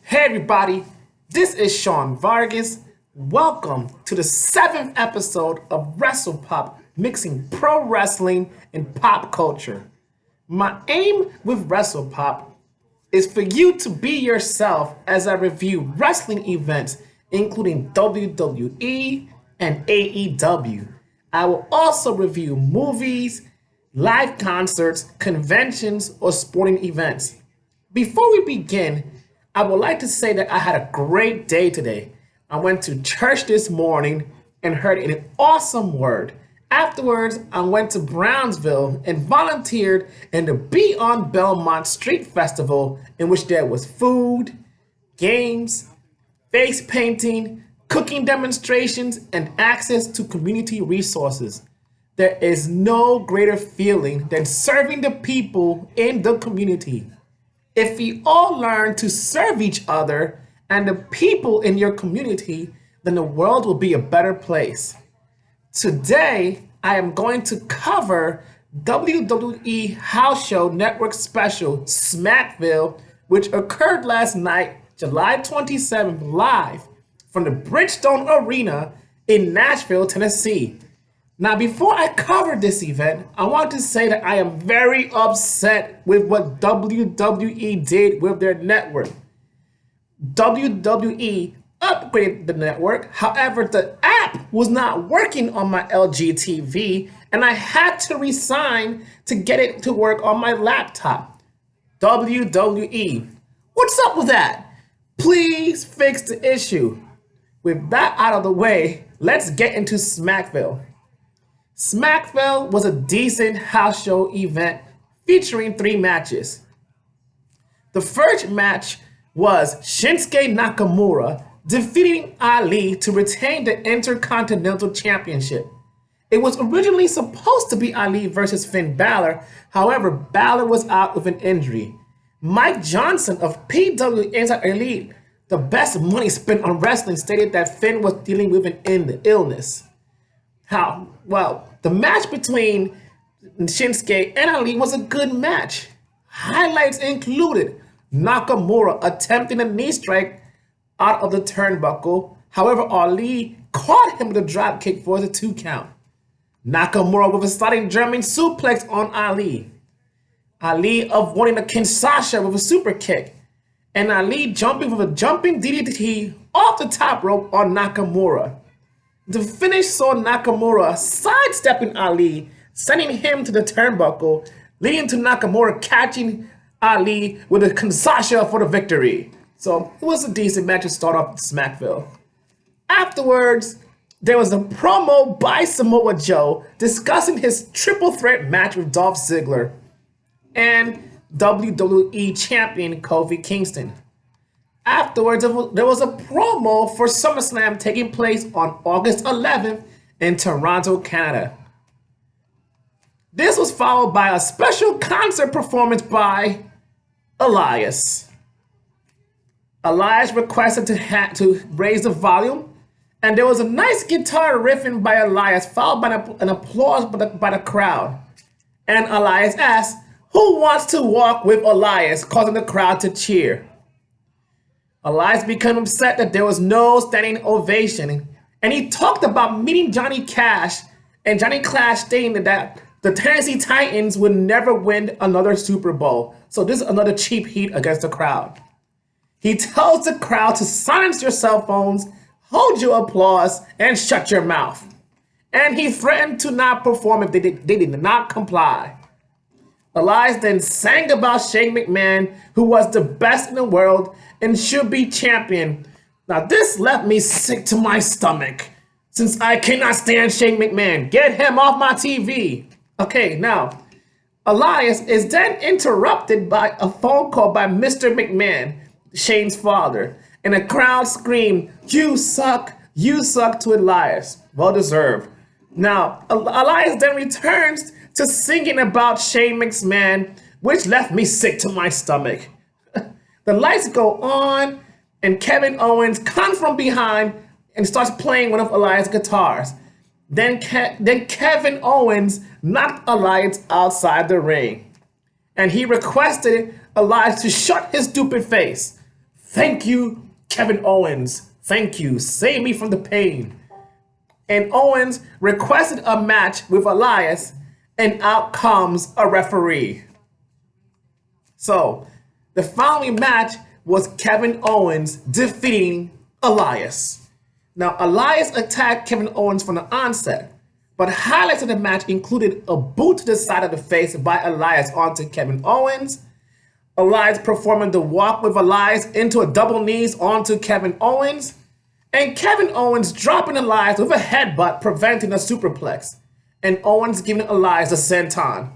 Hey everybody, this is Sean Vargas. Welcome to the 7th episode of WrestlePop, mixing pro wrestling and pop culture. My aim with WrestlePop is for you to be yourself as I review wrestling events, including WWE and AEW. I will also review movies, live concerts, conventions, or sporting events. Before we begin, I would like to say that I had a great day today. I went to church this morning and heard an awesome word. Afterwards, I went to Brownsville and volunteered in the Be on Belmont Street Festival, in which there was food, games, face painting, cooking demonstrations, and access to community resources. There is no greater feeling than serving the people in the community. If we all learn to serve each other and the people in your community, then the world will be a better place. Today, I am going to cover WWE House Show Network Special Smackville, which occurred last night, July 27th, live from the Bridgestone Arena in Nashville, Tennessee. Now, before I cover this event, I want to say that I am very upset with what WWE did with their network. WWE upgraded the network, however, the app was not working on my LG TV, and I had to resign to get it to work on my laptop. WWE, what's up with that? Please fix the issue. With that out of the way, let's get into Smackville. Smackville was a decent house show event featuring 3 matches. The first match was Shinsuke Nakamura defeating Ali to retain the Intercontinental Championship. It was originally supposed to be Ali versus Finn Balor, however, Balor was out with an injury. Mike Johnson of PW Insider Elite, the best money spent on wrestling, stated that Finn was dealing with an illness. The match between Shinsuke and Ali was a good match. Highlights included Nakamura attempting a knee strike out of the turnbuckle. However, Ali caught him with a drop kick for the 2 count. Nakamura with a sliding German suplex on Ali. Ali avoiding a Kinshasa with a super kick. And Ali jumping with a jumping DDT off the top rope on Nakamura. The finish saw Nakamura sidestepping Ali, sending him to the turnbuckle, leading to Nakamura catching Ali with a Kinshasa for the victory. So it was a decent match to start off Smackville. Afterwards, there was a promo by Samoa Joe discussing his triple threat match with Dolph Ziggler and WWE Champion Kofi Kingston. Afterwards, there was a promo for SummerSlam taking place on August 11th in Toronto, Canada. This was followed by a special concert performance by Elias. Elias requested to raise the volume, and there was a nice guitar riffing by Elias, followed by an applause by the crowd. And Elias asked, "Who wants to walk with Elias?" causing the crowd to cheer. Elias became upset that there was no standing ovation, and he talked about meeting Johnny Cash, and Johnny Cash stating that the Tennessee Titans would never win another Super Bowl. So this is another cheap heat against the crowd. He tells the crowd to silence your cell phones, hold your applause, and shut your mouth. And he threatened to not perform if they did not comply. Elias then sang about Shane McMahon, who was the best in the world and should be champion. Now this left me sick to my stomach, since I cannot stand Shane McMahon. Get him off my TV. Okay, now, Elias is then interrupted by a phone call by Mr. McMahon, Shane's father, and the crowd screamed, you suck to Elias. Well deserved. Now, Elias then returns to singing about Shane McMahon, which left me sick to my stomach. The lights go on, and Kevin Owens comes from behind and starts playing one of Elias' guitars. Then Kevin Owens knocked Elias outside the ring, and he requested Elias to shut his stupid face. Thank you, Kevin Owens. Thank you. Save me from the pain. And Owens requested a match with Elias, and out comes a referee. So, the following match was Kevin Owens defeating Elias. Now, Elias attacked Kevin Owens from the onset, but highlights of the match included a boot to the side of the face by Elias onto Kevin Owens, Elias performing the walk with Elias into a double knees onto Kevin Owens, and Kevin Owens dropping Elias with a headbutt preventing a superplex, and Owens giving Elias a senton.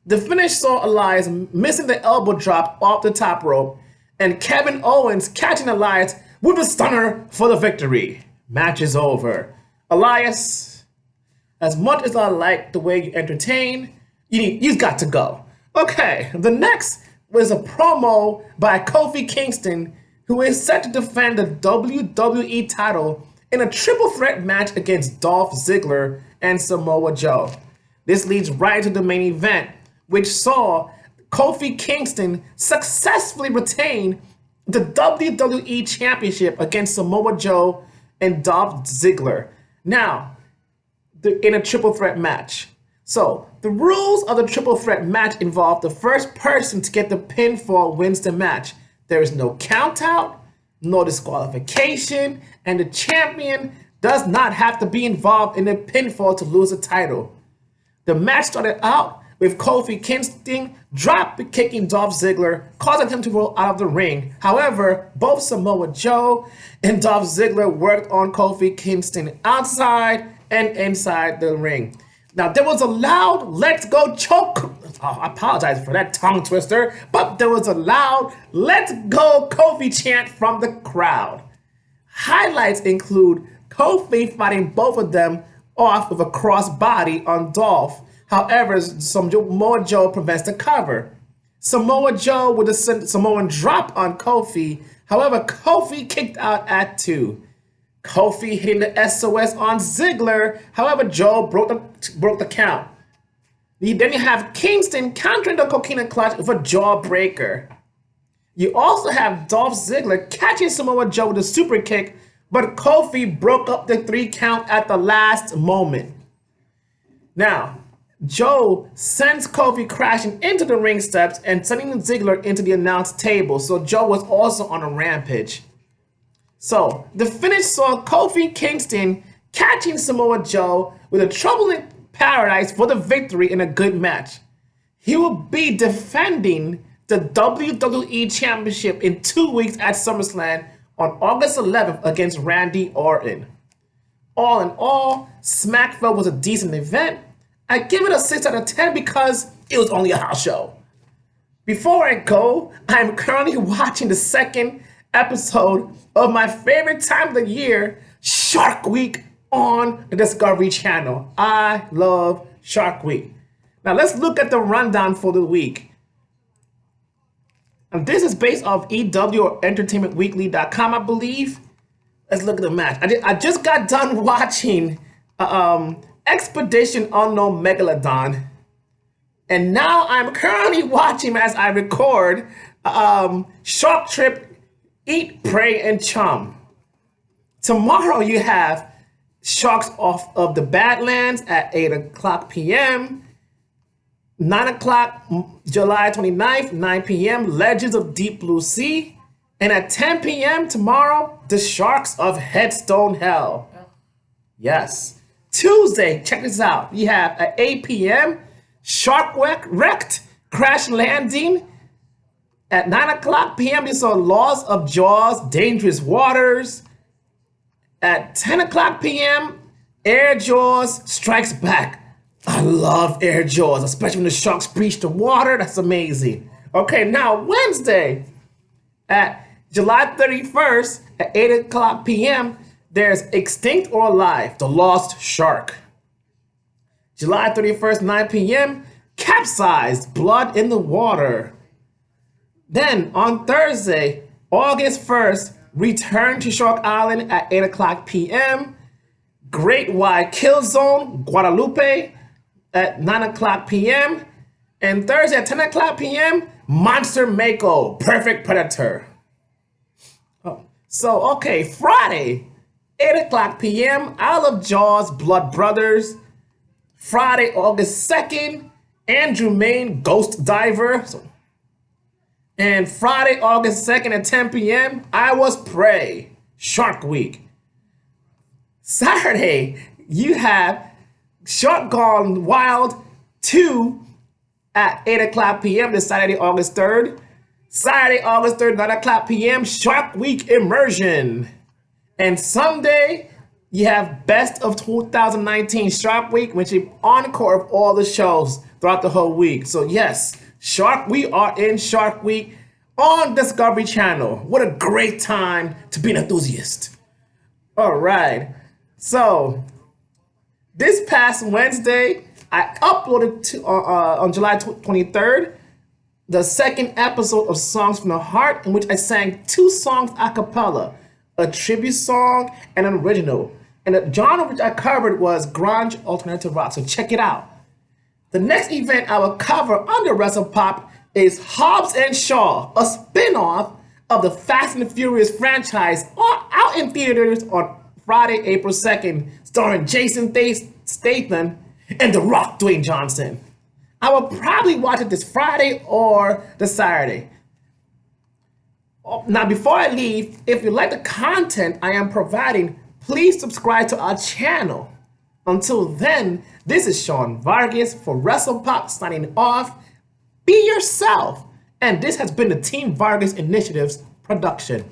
The finish saw Elias missing the elbow drop off the top rope, and Kevin Owens catching Elias with a stunner for the victory. Match is over. Elias, as much as I like the way you entertain, you've got to go. Okay, the next was a promo by Kofi Kingston, who is set to defend the WWE title in a triple threat match against Dolph Ziggler and Samoa Joe. This leads right to the main event, which saw Kofi Kingston successfully retain the WWE Championship against Samoa Joe and Dolph Ziggler. Now, in a triple threat match. So, the rules of the triple threat match involve the first person to get the pinfall wins the match. There is no count out, no disqualification, and the champion does not have to be involved in the pinfall to lose the title. The match started out with Kofi Kingston drop kicking Dolph Ziggler, causing him to roll out of the ring. However, both Samoa Joe and Dolph Ziggler worked on Kofi Kingston outside and inside the ring. Now, there was a loud "Let's go" choke. Oh, I apologize for that tongue twister, but there was a loud "Let's go" Kofi chant from the crowd. Highlights include Kofi fighting both of them off with a crossbody on Dolph. However, Samoa Joe prevents the cover. Samoa Joe with a Samoan drop on Kofi. However, Kofi kicked out at 2. Kofi hitting the SOS on Ziggler. However, Joe broke the count. Then you have Kingston countering the coquina clutch with a jawbreaker. You also have Dolph Ziggler catching Samoa Joe with a super kick, but Kofi broke up the 3 count at the last moment. Now, Joe sends Kofi crashing into the ring steps and sending Ziggler into the announce table, so Joe was also on a rampage. So, the finish saw Kofi Kingston catching Samoa Joe with a Trouble in Paradise for the victory in a good match. He will be defending the WWE Championship in 2 weeks at SummerSlam on August 11th against Randy Orton. All in all, Smackville was a decent event. I give it a 6 out of 10 because it was only a house show. Before I go, I am currently watching the second episode of my favorite time of the year, Shark Week, on the Discovery Channel. I love Shark Week. Now let's look at the rundown for the week. And this is based off EW or EntertainmentWeekly.com, I believe. Let's look at the match. I just got done watching Expedition Unknown Megalodon, and now I'm currently watching as I record Shark Trip Eat, Pray, and Chum. Tomorrow you have Sharks Off of the Badlands at 8 o'clock p.m. 9 o'clock, July 29th, 9 p.m., Legends of Deep Blue Sea. And at 10 p.m. tomorrow, the Sharks of Headstone Hell. Yes. Tuesday, check this out. You have at 8 p.m., Shark Wrecked, Crash Landing. At 9 o'clock p.m., you saw Laws of Jaws, Dangerous Waters. At 10 o'clock p.m., Air Jaws Strikes Back. I love Air Jaws, especially when the sharks breach the water. That's amazing. Okay, now Wednesday at July 31st at 8 o'clock p.m., there's Extinct or Alive, The Lost Shark. July 31st, 9 p.m., Capsized, Blood in the Water. Then on Thursday, August 1st, Return to Shark Island at 8 o'clock p.m., Great Wide Kill Zone, Guadalupe at 9 o'clock p.m., and Thursday at 10 o'clock p.m., Monster Mako, Perfect Predator. Oh, so, okay, Friday, 8 o'clock p.m., Isle of Jaws, Blood Brothers. Friday, August 2nd, Andrew Main, Ghost Diver. And Friday, August 2nd at 10 p.m., I Was Prey, Shark Week. Saturday, you have Shark Gone Wild 2 at 8 o'clock p.m. this Saturday, August 3rd. Saturday, August 3rd, 9 o'clock p.m., Shark Week Immersion. And Sunday, you have Best of 2019 Shark Week, which is encore of all the shows throughout the whole week. So yes, we are in Shark Week on Discovery Channel. What a great time to be an enthusiast. All right. So this past Wednesday, I uploaded on July 23rd, the second episode of Songs from the Heart, in which I sang 2 songs a cappella, a tribute song and an original. And the genre which I covered was grunge alternative rock, so check it out. The next event I will cover under WrestlePop is Hobbs and Shaw, a spin-off of the Fast and the Furious franchise, out in theaters on Friday, April 2nd, starring Jason Statham and The Rock, Dwayne Johnson. I will probably watch it this Friday or the Saturday. Now, before I leave, if you like the content I am providing, please subscribe to our channel. Until then, this is Sean Vargas for WrestlePop signing off. Be yourself. And this has been the Team Vargas Initiative's production.